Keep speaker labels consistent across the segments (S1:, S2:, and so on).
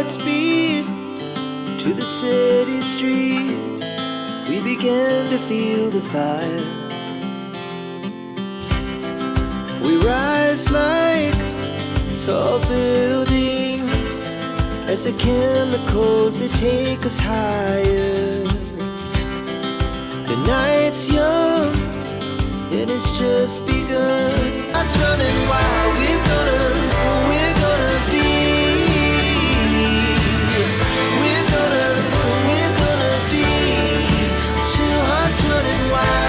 S1: hearts beat to the city streets. We began to feel the fire. We rise like tall buildings as the chemicals they take us higher. The night's young and it's just begun. Hearts running wild. We're gonna be. We're gonna be two hearts running wild.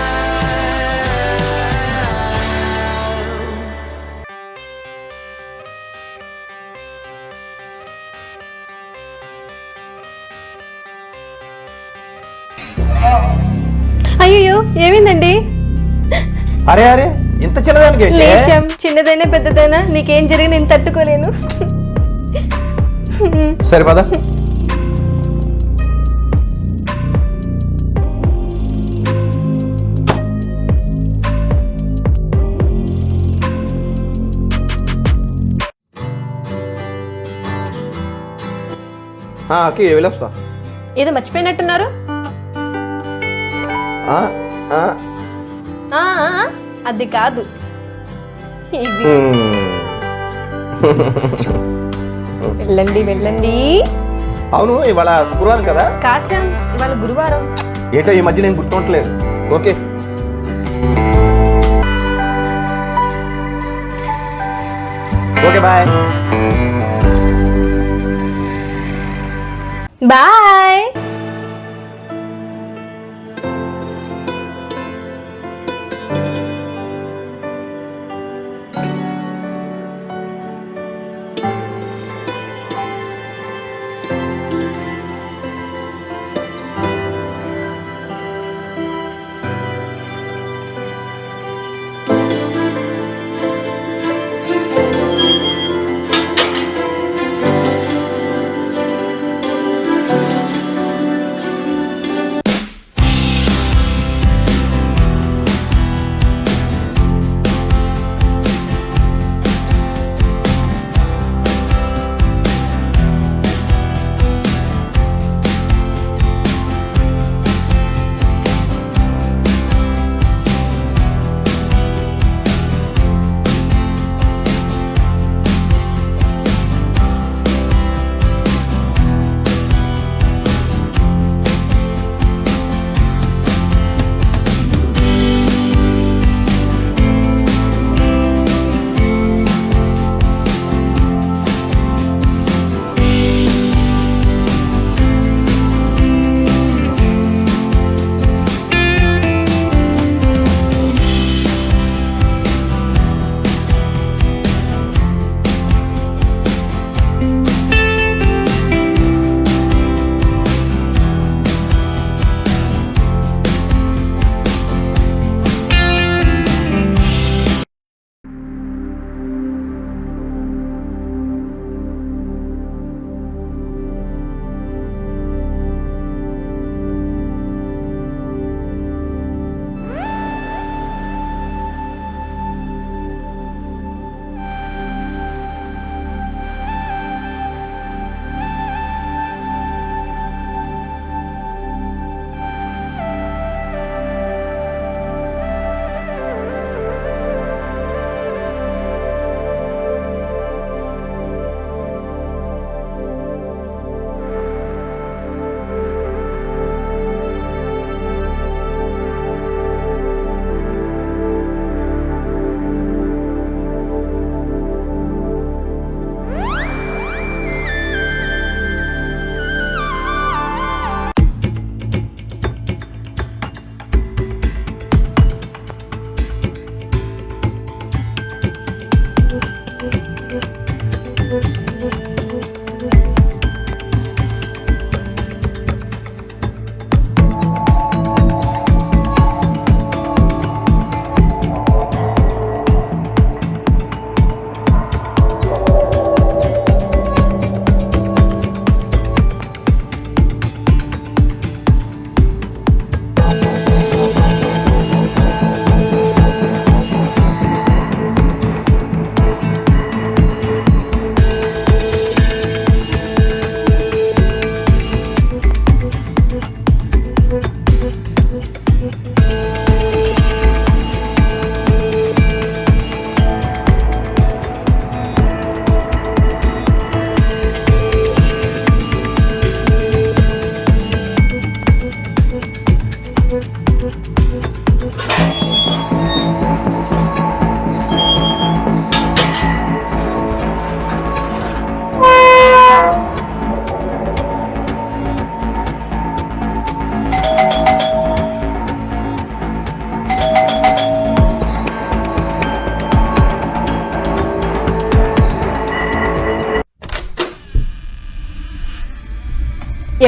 S2: అయ్యో ఏమైందండి?
S3: అరే అరే ఇంత చిన్నదానికి ఏంటి?
S2: లేచాం, చిన్నదైనా పెద్దదైనా నీకేం జరిగి నేను తట్టుకోలేను.
S3: సరే పద. అక్కి వెళ్ళొస్తా.
S2: ఏదో మర్చిపోయినట్టున్నారు. అది కాదు ఇది. వెళ్ళండి వెళ్ళండి.
S3: అవును ఇవాళ శుక్రవారం కదా?
S2: కాశ్యాం ఇవాళ గురువారం.
S3: ఏంటో ఈ మధ్య నేను గుర్తుంటలేదు. Okay okay bye
S2: bye.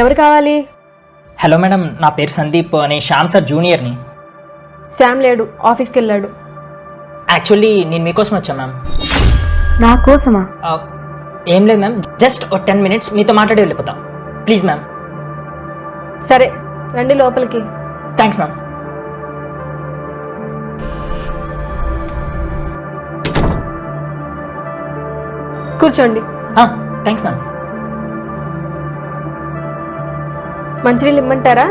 S2: ఎవరు కావాలి?
S4: హలో మేడం, నా పేరు సందీప్, నేను శ్యామ్ సార్ జూనియర్ని.
S2: శామ్ లేడు, ఆఫీస్కి వెళ్ళాడు.
S4: యాక్చువల్లీ నేను మీకోసం వచ్చాను మ్యామ్.
S2: నా కోసమా?
S4: ఏం లేదు మ్యామ్, జస్ట్ ఒక 10 minutes మీతో మాట్లాడి వెళ్ళిపోతాం ప్లీజ్ మ్యామ్.
S2: సరే రండి లోపలికి.
S4: Thanks ma'am.
S2: కూర్చోండి.
S4: Thanks ma'am.
S2: మంచినీళ్ళు ఇమ్మంటారా?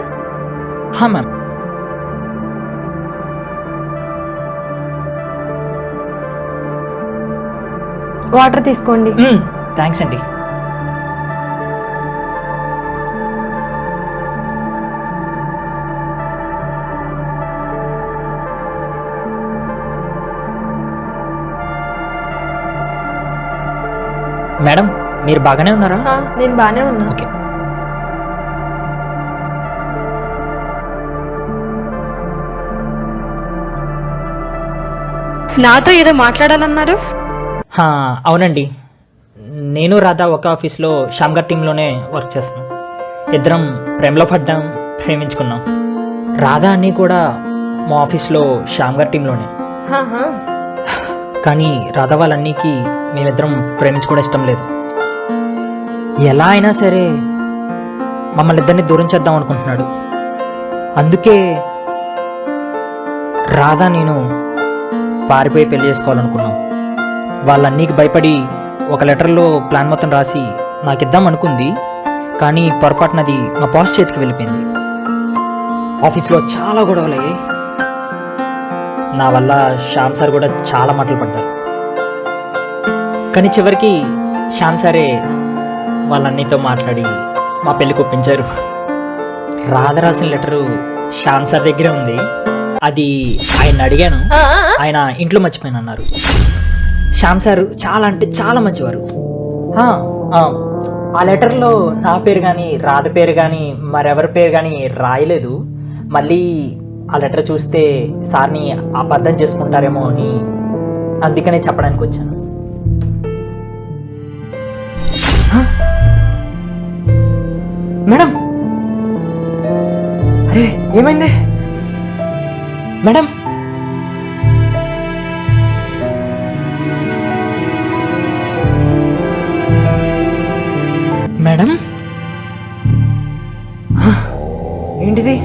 S4: మ్యామ్.
S2: వాటర్ తీసుకోండి.
S4: థ్యాంక్స్ అండి. మేడం, మీరు బాగానే ఉన్నారా?
S2: నేను బాగానే ఉన్నా.
S4: ఓకే.
S2: నాతో ఏదో మాట్లాడాలన్నారు?
S4: అవునండి, నేను రాధా ఒక ఆఫీస్లో శ్యామ్ గారి టీంలోనే వర్క్ చేస్తున్నాం. ఇద్దరం ప్రేమలో పడ్డాం, ప్రేమించుకున్నాం. రాధా అన్నీ కూడా మా ఆఫీస్లో శ్యామ్ గారి టీంలోనే. కానీ రాధా వాళ్ళన్నీకి మేమిద్దరం ప్రేమించుకోవడం ఇష్టం లేదు. ఎలా అయినా సరే మమ్మల్ని ఇద్దరిని దూరం చేద్దాం అనుకుంటున్నాడు. అందుకే రాధా నేను పారిపోయి పెళ్లి చేసుకోవాలనుకున్నాం. వాళ్ళన్నీకి భయపడి ఒక లెటర్లో ప్లాన్ మొత్తం రాసి నాకు ఇద్దాం అనుకుంది. కానీ పొరపాటునది మా బాస్ చేతికి వెళ్ళిపోయింది. ఆఫీస్లో చాలా గొడవలయ్యాయి. నా వల్ల శ్యామ్ సార్ కూడా చాలా మాటలు పడ్డారు. కానీ చివరికి శ్యామ్ సారే వాళ్ళన్నీతో మాట్లాడి మా పెళ్ళికి ఒప్పించారు. రాధ రాసిన లెటరు శ్యామ్ సార్ దగ్గరే ఉంది. అది ఆయన అడిగాను, ఆయన ఇంట్లో మర్చిపోయిన అన్నారు. శ్యామ్ సార్ చాలా అంటే చాలా మంచివారు. ఆ లెటర్లో నా పేరు కానీ రాధ పేరు కానీ మరెవరి పేరు కానీ రాయలేదు. మళ్ళీ ఆ లెటర్ చూస్తే సార్ని అబద్ధం చేసుకుంటారేమో అని అందుకనే చెప్పడానికి వచ్చాను. మేడం, అరే ఏమైంది మేడం? మేడం ఏంటిది?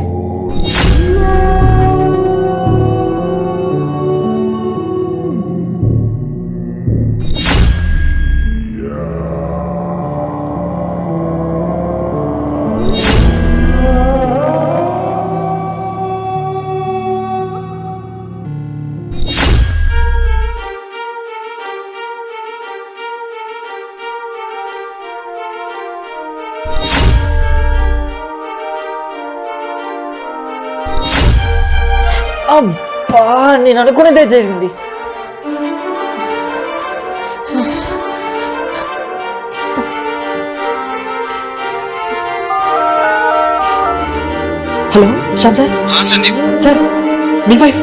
S4: అబ్బా, నేను అనుకునేదే జరిగింది. Hello Shyam sir.
S5: Sandeep
S4: sir, మీ వైఫ్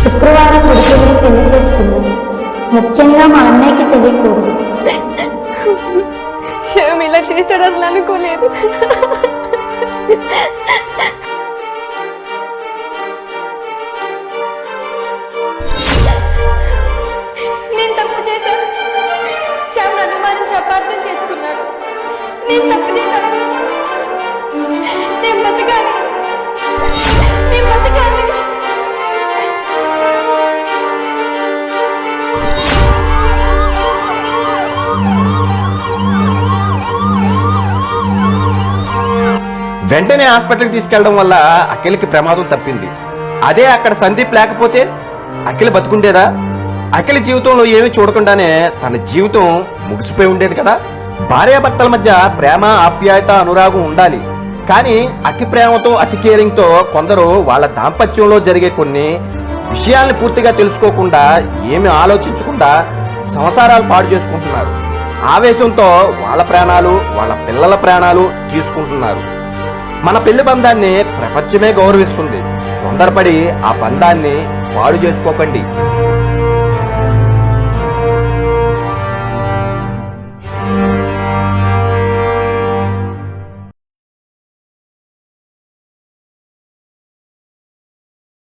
S6: శుక్రవారం ఉడికిని పెళ్లి చేసుకుంది. ముఖ్యంగా మా అన్నయ్యకి తెలియకూడదు.
S2: శ్యామ్ ఇలా చేస్తాడు అసలు అనుకోలేదు. నేను తప్పు చేశాను. శ్యామ్ నన్ను అనుమానించి అపార్థం చేసుకున్నాడు. నేను తప్పు చేశాను. నేను బతకాలి. నేను బతకాలి.
S3: వెంటనే హాస్పిటల్కి తీసుకెళ్ళడం వల్ల అఖిల్కి ప్రమాదం తప్పింది. అదే అక్కడ సందీప్ లేకపోతే అఖిల్ బతుకుండేదా? అఖిల్ జీవితంలో ఏమీ చూడకుండానే తన జీవితం ముగిసిపోయి ఉండేది కదా. భార్యాభర్తల మధ్య ప్రేమ, ఆప్యాయత, అనురాగం ఉండాలి. కానీ అతి ప్రేమతో, అతి కేరింగ్తో కొందరు వాళ్ళ దాంపత్యంలో జరిగే కొన్ని విషయాల్ని పూర్తిగా తెలుసుకోకుండా, ఏమి ఆలోచించకుండా సంసారాలు పాడు చేసుకుంటున్నారు. ఆవేశంతో వాళ్ళ ప్రాణాలు, వాళ్ళ పిల్లల ప్రాణాలు తీసుకుంటున్నారు. మన పెళ్లి బంధాన్ని ప్రపంచమే గౌరవిస్తుంది. తొందరపడి ఆ బంధాన్ని పాడు చేసుకోకండి.